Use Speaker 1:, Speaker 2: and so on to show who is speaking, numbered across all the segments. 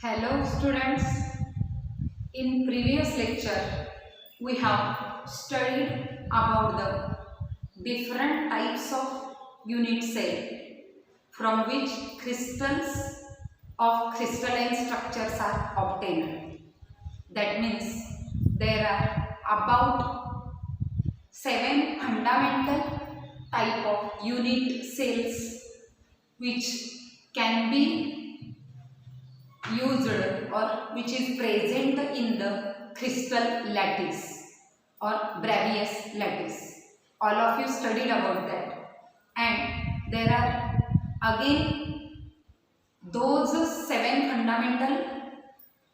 Speaker 1: Hello students, in previous lecture we have studied about the different types of unit cell from which crystals of crystalline structures are obtained. That means there are about 7 fundamental type of unit cells which can be used or which is present in the crystal lattice or Bravais lattice. All of you studied about that, and there are again those 7 fundamental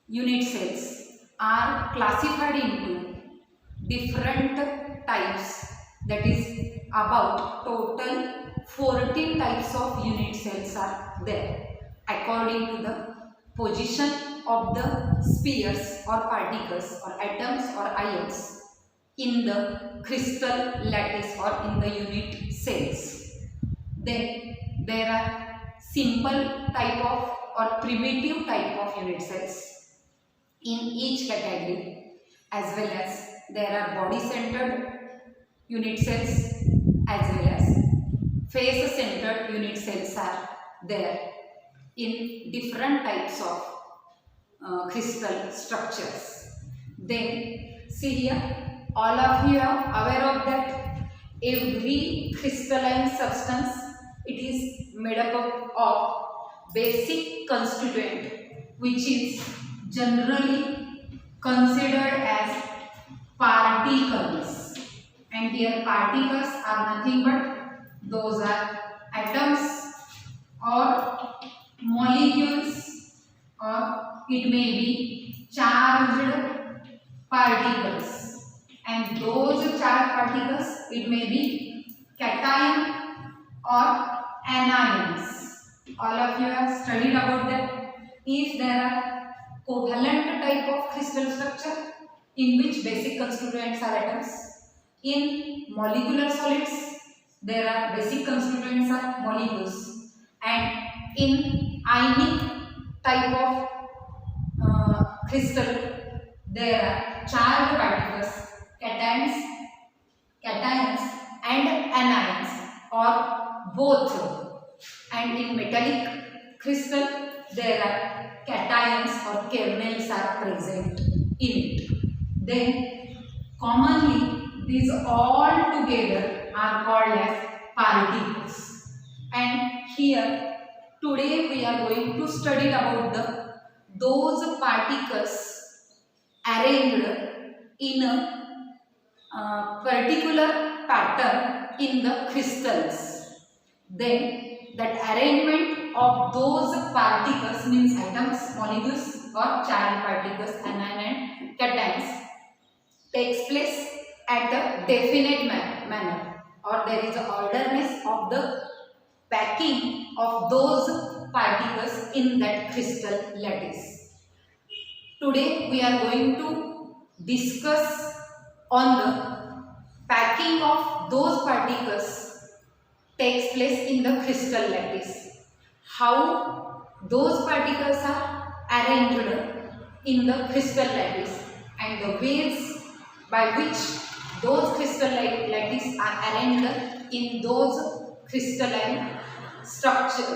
Speaker 1: unit cells are classified into different types, that is about total 14 types of unit cells are there according to the position of the spheres or particles or atoms or ions in the crystal lattice or in the unit cells. Then there are simple type of or primitive type of unit cells in each category, as well as there are body centered unit cells as well as face centered unit cells are there in different types of crystal structures. Then see here, all of you are aware of that every crystalline substance, it is made up of basic constituent which is generally considered as particles, and here particles are nothing but those are atoms or molecules, or it may be charged particles, and those charged particles it may be cation or anions. All of you have studied about that. If there are covalent type of crystal structure in which basic constituents are atoms, in molecular solids there are basic constituents are molecules, and in ionic type of crystal there are charged particles, cations and anions or both, and in metallic crystal there are cations or kernels are present in it. Then commonly these all together are called as particles, and here today we are going to study about those particles arranged in a particular pattern in the crystals. Then that arrangement of those particles means atoms, molecules or charged particles, anion and cations, takes place at a definite manner, or there is an orderliness of the packing of those particles in that crystal lattice. Today we are going to discuss on the packing of those particles takes place in the crystal lattice, how those particles are arranged in the crystal lattice, and the ways by which those crystal lattice are arranged in those crystalline structures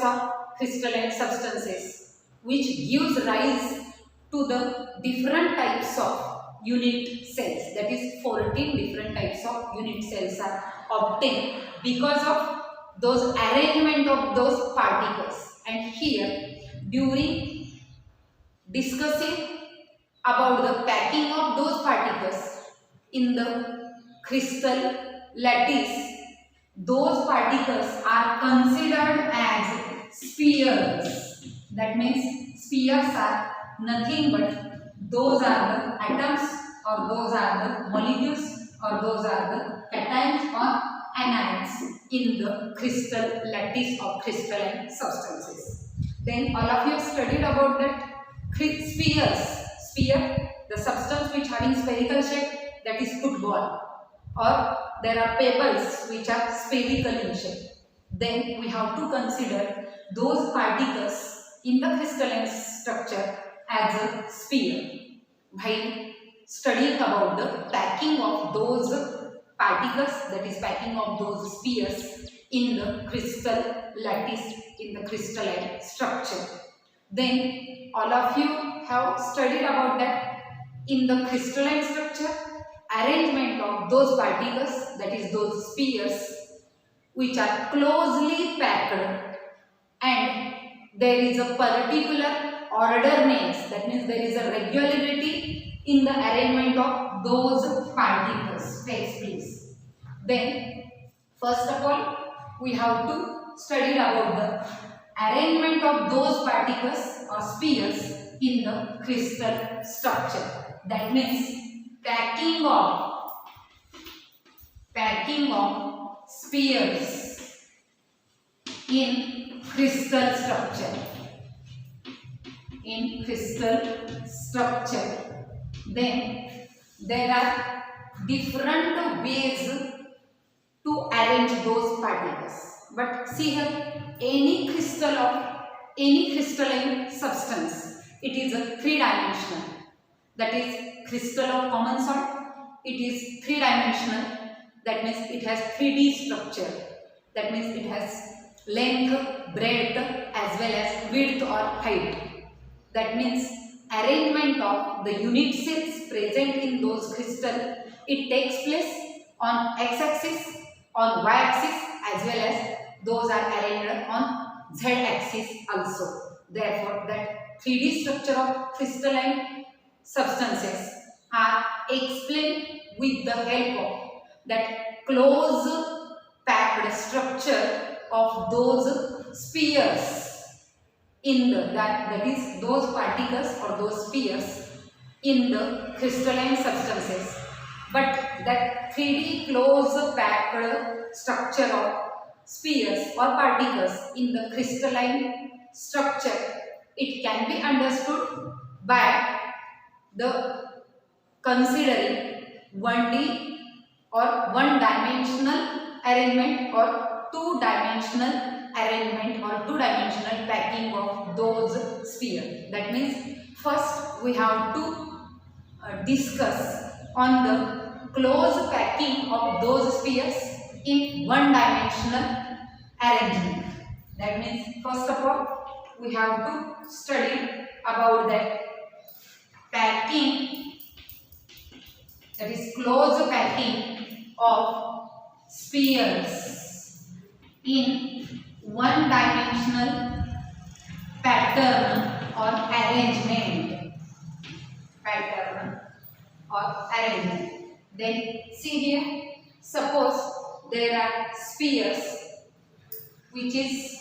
Speaker 1: or crystalline substances, which gives rise to the different types of unit cells. That is 14 different types of unit cells are obtained because of those arrangement of those particles. And here during discussing about the packing of those particles in the crystal lattice, those particles are considered as spheres. That means spheres are nothing but those are the atoms, or those are the molecules, or those are the cations or anions in the crystal lattice of crystalline substances. Then all of you have studied about that spheres. Sphere, the substance which having spherical shape, that is football, or there are pebbles which are spherical in shape. Then we have to consider those particles in the crystalline structure as a sphere. While studying about the packing of those particles, that is packing of those spheres in the crystal lattice, in the crystalline structure. Then all of you have studied about that in the crystalline structure, arrangement of those particles, that is those spheres, which are closely packed, and there is a particular orderness, that means there is a regularity in the arrangement of those particles takes place. Then first of all we have to study about the arrangement of those particles or spheres in the crystal structure. That means packing of spheres in crystal structure. Then there are different ways to arrange those particles. But see here, any crystalline substance, it is a three-dimensional. That is crystal of common sort. It is three-dimensional. That means it has 3D structure. That means it has length, breadth as well as width or height. That means arrangement of the unit cells present in those crystal, it takes place on x-axis, on y-axis as well as those are arranged on z-axis also. Therefore, that 3D structure of crystalline substances are explained with the help of that close packed structure of those spheres in the that is those particles or those spheres in the crystalline substances. But that 3D close packed structure of spheres or particles in the crystalline structure, it can be understood by the considering 1D or one-dimensional arrangement or two-dimensional arrangement or two-dimensional packing of those spheres. That means first we have to discuss on the close packing of those spheres in one-dimensional arrangement. That means first of all we have to study about that packing, that is close packing of spheres in one-dimensional pattern or arrangement. Then see here, suppose there are spheres which is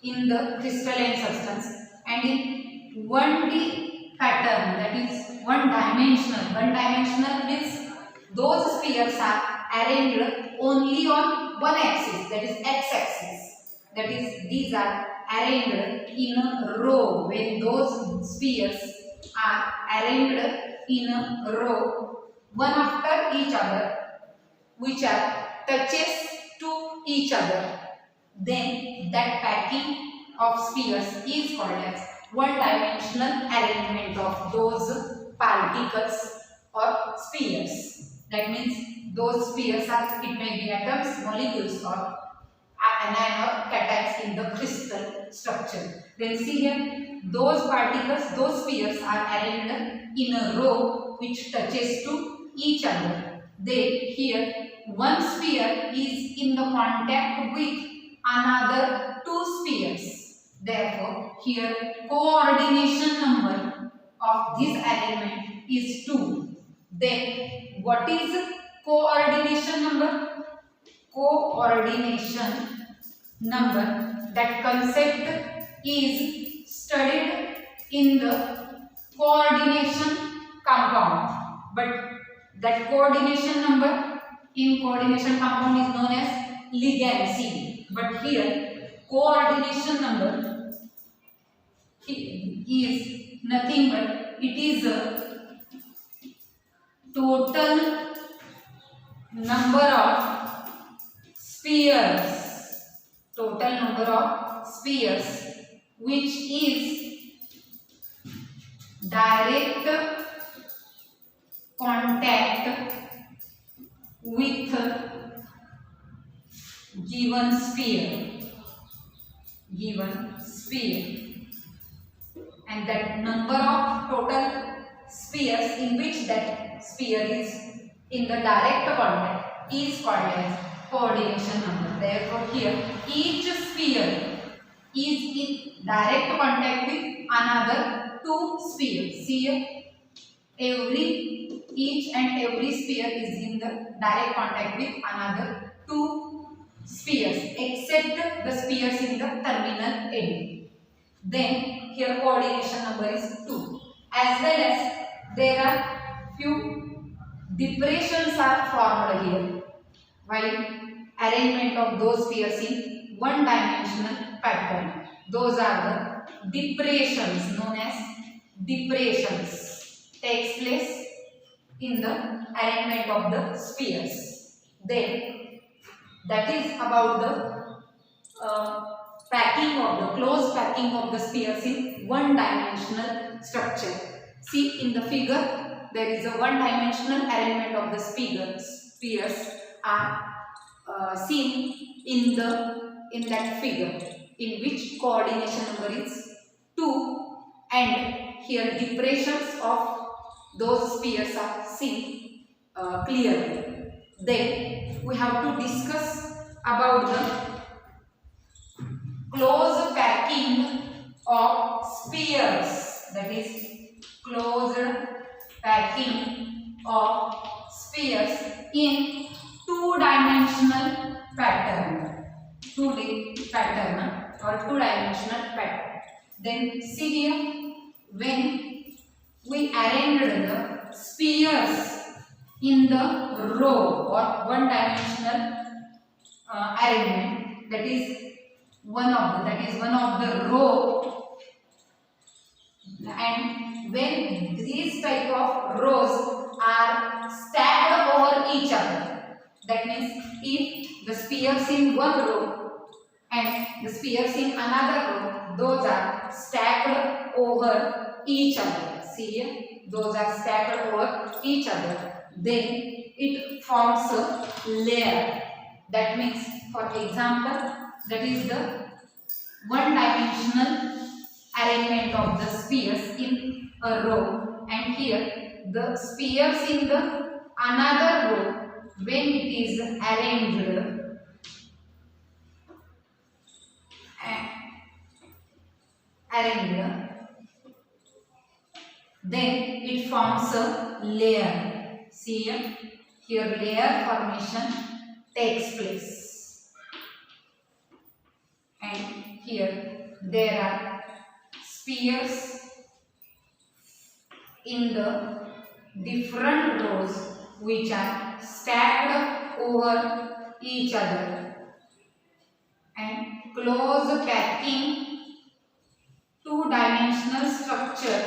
Speaker 1: in the crystalline substance and in 1D pattern, that is one-dimensional means those spheres are arranged only on one axis, that is x-axis. That is, these are arranged in a row. When those spheres are arranged in a row, one after each other, which are touches to each other, then that packing of spheres is called as one-dimensional arrangement of those particles or spheres. That means those spheres are, it may be atoms, molecules or anion or cations in the crystal structure. Then see here, those particles, those spheres are arranged in a row which touches to each other. Then here one sphere is in the contact with another two spheres. Therefore, here coordination number of this arrangement is 2. Then what is coordination number? Coordination number, that concept is studied in the coordination compound. But that coordination number in coordination compound is known as ligand C. But here coordination number is nothing but it is a total number of spheres which is direct contact with given sphere, and that number of total spheres in which that sphere is in the direct contact is called as coordination number. Therefore, here each sphere is in direct contact with another two spheres. See here, each and every sphere is in the direct contact with another two spheres except the spheres in the terminal end. Then here coordination number is 2. As well as there are few depressions are formed here while arrangement of those spheres in one dimensional pattern. Those are the depressions, known as depressions, takes place in the arrangement of the spheres. Then that is about the close packing of the spheres in one dimensional structure. See, in the figure there is a one dimensional arrangement of the spheres are seen in that figure, in which coordination number is 2, and here depressions of those spheres are seen clearly. Then we have to discuss about the close packing of spheres, that is closed packing of spheres in two-dimensional pattern, two-dimensional pattern. Then see here, when we arrange the spheres in the row or one-dimensional arrangement, that is one of the row, and when these type of rows are stacked over each other, that means if the spheres in one row and the spheres in another row, those are stacked over each other. See here, those are stacked over each other. Then it forms a layer. That means, for example, that is the one-dimensional arrangement of the spheres in a row, and here the spheres in the another row, when it is arranged then it forms a layer. See here layer formation takes place, and here there are spheres in the different rows which are stacked over each other, and close packing two-dimensional structure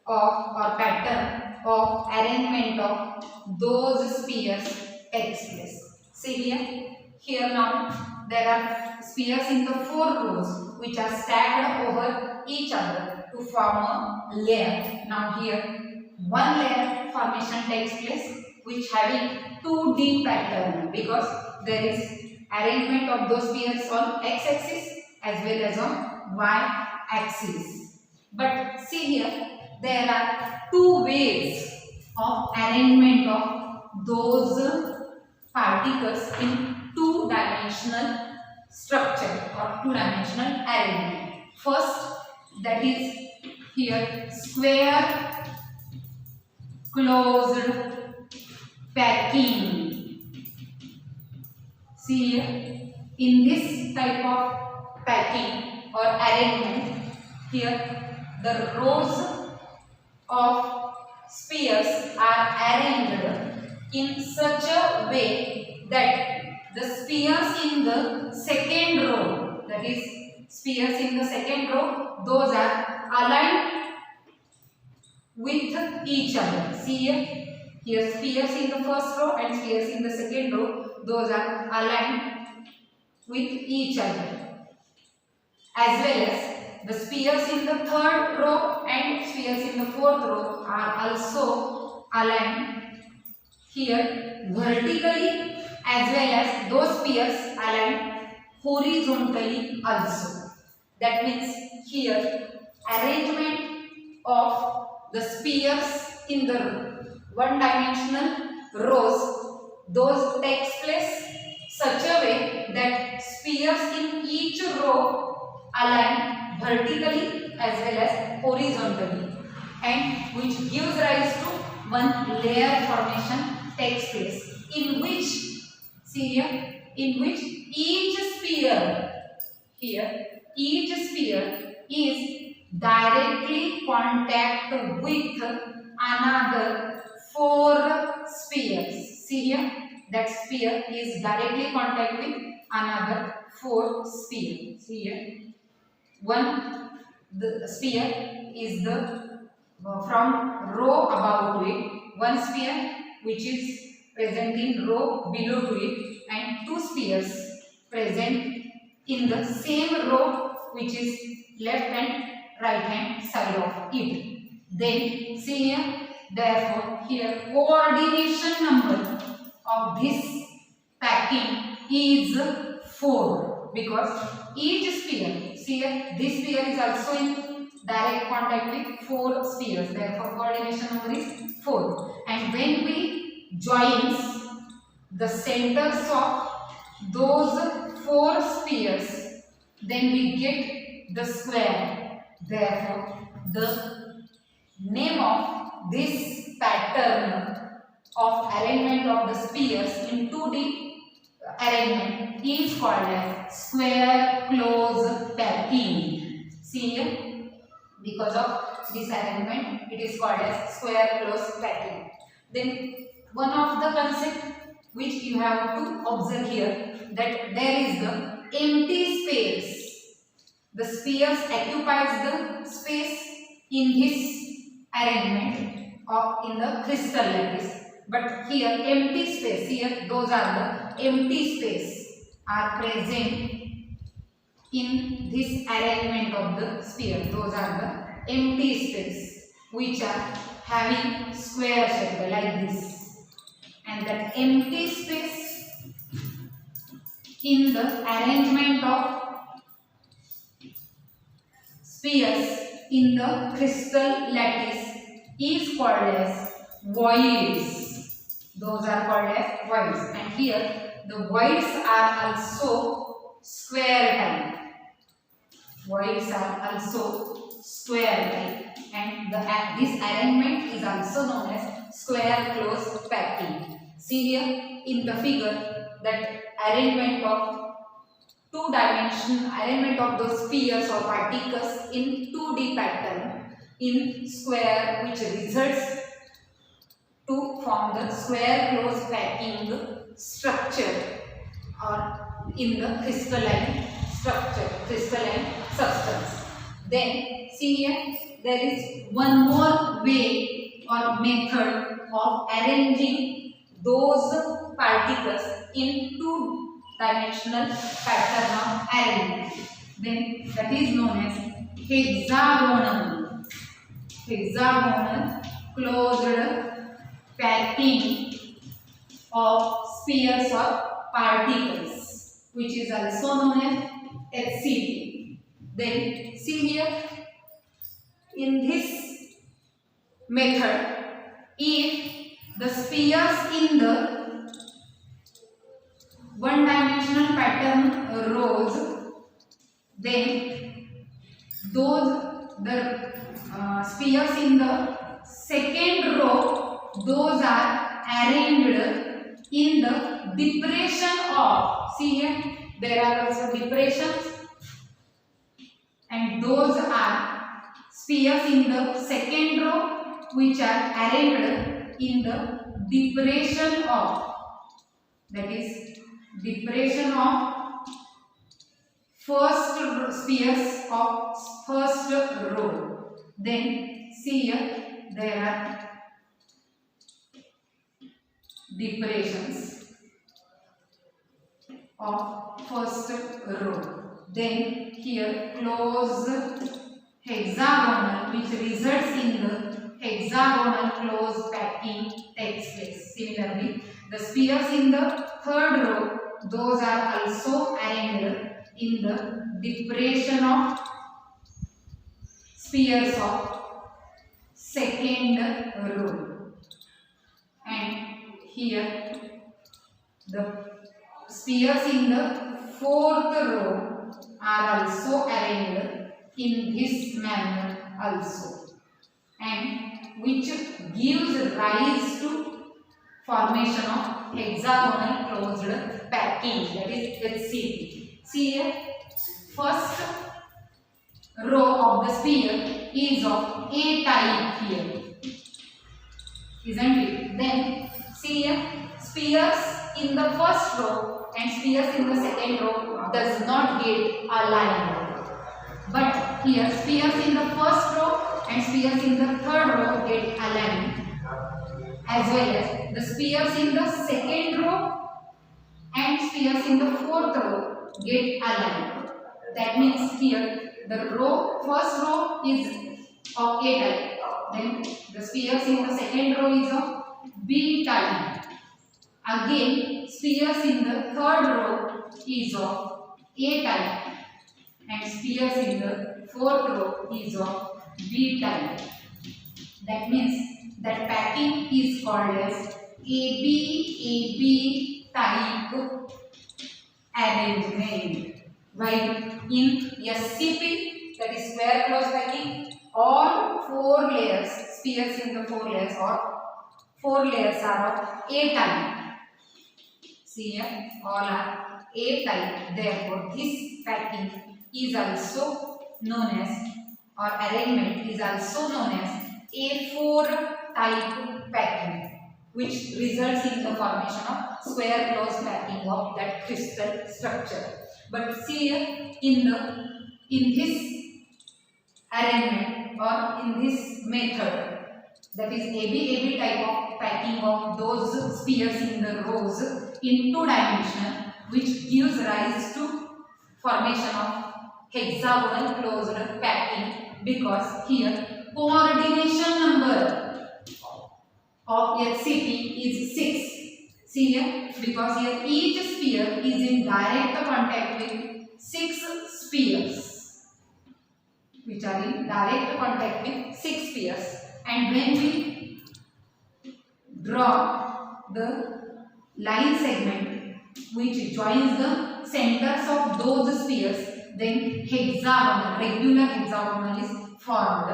Speaker 1: of or pattern of arrangement of those spheres takes place. See here now there are spheres in the four rows which are stacked over each other to form a layer. Now here one layer formation takes place which having 2D pattern, because there is arrangement of those spheres on x-axis as well as on y-axis. But see here, there are two ways of arrangement of those particles in two-dimensional structure or two-dimensional arrangement. First, that is here square closed packing. See here, in this type of packing or arrangement, here the rows of spheres are arranged in such a way that the spheres in the second row, that is spheres in the second row, those are aligned with each other. See here spheres in the first row and spheres in the second row, those are aligned with each other. As well as the spheres in the third row and spheres in the fourth row are also aligned here vertically, as well as those spheres aligned horizontally also. That means here arrangement of the spheres in the one dimensional rows, those takes place such a way that spheres in each row align vertically as well as horizontally, and which gives rise to one layer formation takes place, in which, see here, in which each sphere is directly contact with another 4 spheres. See here, that sphere is directly contact with another 4 spheres. See here, the sphere is the from row above to it, one sphere which is present in row below to it, and 2 spheres present in the same row which is left and right hand side of it. Then see here, therefore here coordination number of this packing is 4, because each sphere, see here, this sphere is also in direct contact with 4 spheres, therefore coordination number is 4. And when we joins the centers of those 4 spheres, then we get the square. Therefore the name of this pattern of arrangement of the spheres in 2D arrangement is called as square close packing. See here, because of this arrangement it is called as square close packing. Then one of the concept which you have to observe here, that there is the empty space. The spheres occupies the space in this arrangement or in the crystal lattice. But here empty space, here those are the empty space are present in this arrangement of the sphere. Those are the empty space which are having square shape like this. And that empty space in the arrangement of spheres in the crystal lattice is called as voids. Those are called as voids, and here the voids are also square type. Voids are also square type, and this arrangement is also known as square close packing. See here in the figure that arrangement of 2-dimensional arrangement of those spheres or particles in 2D pattern in square, which results to form the square close packing structure or in the crystalline structure, crystalline substance. Then see here, there is one more way or method of arranging those particles in 2-dimensional pattern of arrangement. Then that is known as hexagonal closed packing of spheres or particles, which is also known as HCP. Then see here, in this method, if the spheres in the 1-dimensional pattern rows, then the spheres in the second row, those are arranged in the depression of, see here, there are also depressions, and those are spheres in the second row which are arranged in the depression of, that is depression of first spheres of first row. Then see here, there are depressions of first row. Then here close hexagonal, which results in the hexagonal closed packing takes place. Similarly, the spheres in the third row, those are also arranged in the depression of spheres of second row. And here the spheres in the fourth row are also arranged in this manner also, and which gives rise to formation of hexagonal closed packing, that is HCP. See here, first row of the sphere is of A type here, isn't it? Then see here, spheres in the first row and spheres in the second row does not get aligned, but here spheres in the first row and spheres in the third row get aligned, as well as the spheres in the second row and spheres in the fourth row get aligned. That means here the first row is of A type, then the spheres in the second row is of B type. Again, spheres in the third row is of A type and spheres in the fourth row is of B type. That means that packing is called as AB type arrangement. While in SCP, that is square closed packing, all four layers, spheres in the four layers or four layers are of A type. See here, all are A type. Therefore, this packing is also known as, or arrangement is also known as A4 type packing, which results in the formation of square closed packing of that crystal structure. But see here, in this arrangement or in this method, that is AB type of packing of those spheres in the rows in 2-dimensional, which gives rise to formation of hexagonal closed packing, because here coordination number of HCP is 6. See here, because here each sphere is in direct contact with 6 spheres, which are in direct contact with 6 spheres. And when we draw the line segment which joins the centers of those spheres, then hexagonal, regular hexagonal is formed,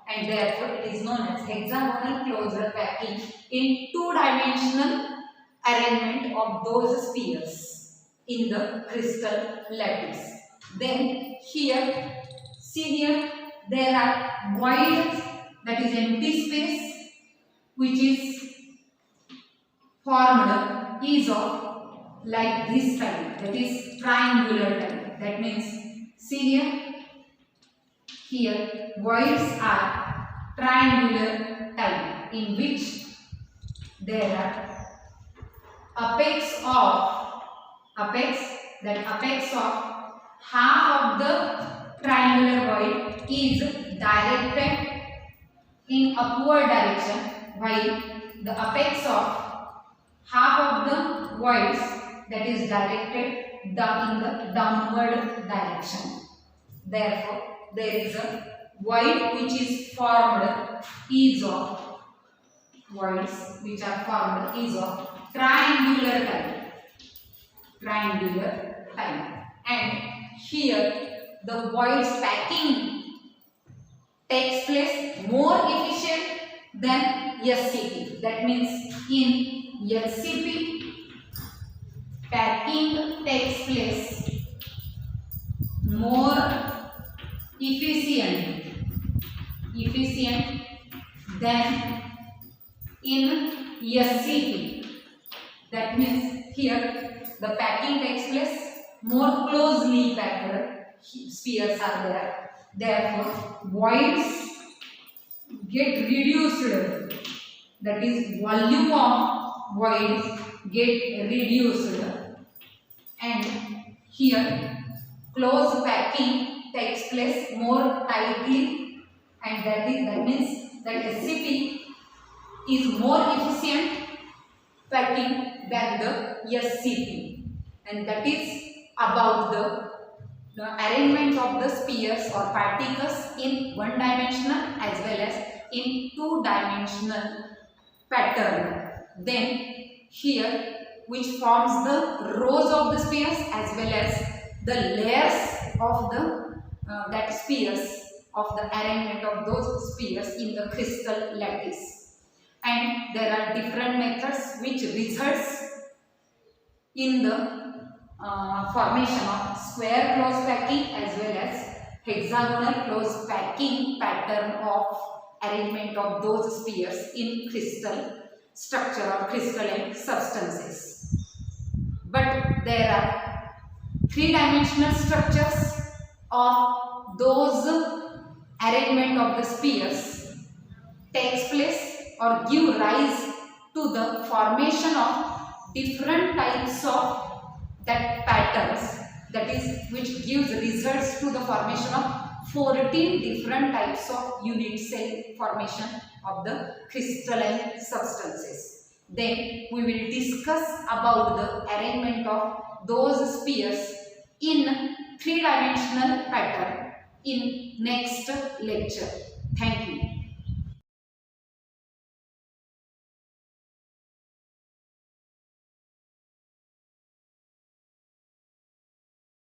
Speaker 1: and therefore it is known as hexagonal closed packing in 2-dimensional arrangement of those spheres in the crystal lattice. Then here, see here, there are voids, that is empty space, which is formed is of like this type, that is triangular type. That means, see here voids are triangular type, in which there are apex of half of the triangular void is directed in upward direction, while the apex of half of the voids, that is directed in the downward direction. Therefore, there is a void which is formed is of voids which are formed is of triangular type, and here the voids packing takes place more efficient than SCP. That means in SCP, packing takes place more efficient than in SCP. That means here the packing takes place more closely packed spheres are there. Therefore, voids get reduced, that is volume of voids get reduced, and here close packing takes place more tightly, and that means that HCP is more efficient packing than the SCP, and that is about the arrangement of the spheres or particles in one dimensional as well as in two dimensional pattern. Then here, which forms the rows of the spheres as well as the layers of the that spheres of the arrangement of those spheres in the crystal lattice. And there are different methods which results in the formation of square close packing as well as hexagonal close packing pattern of arrangement of those spheres in crystal structure or crystalline substances. But there are three-dimensional structures of those arrangement of the spheres takes place or give rise to the formation of different types of that patterns, that is which gives results to the formation of 14 different types of unit cell formation of the crystalline substances. Then we will discuss about the arrangement of those spheres in three-dimensional pattern in next lecture. Thank you.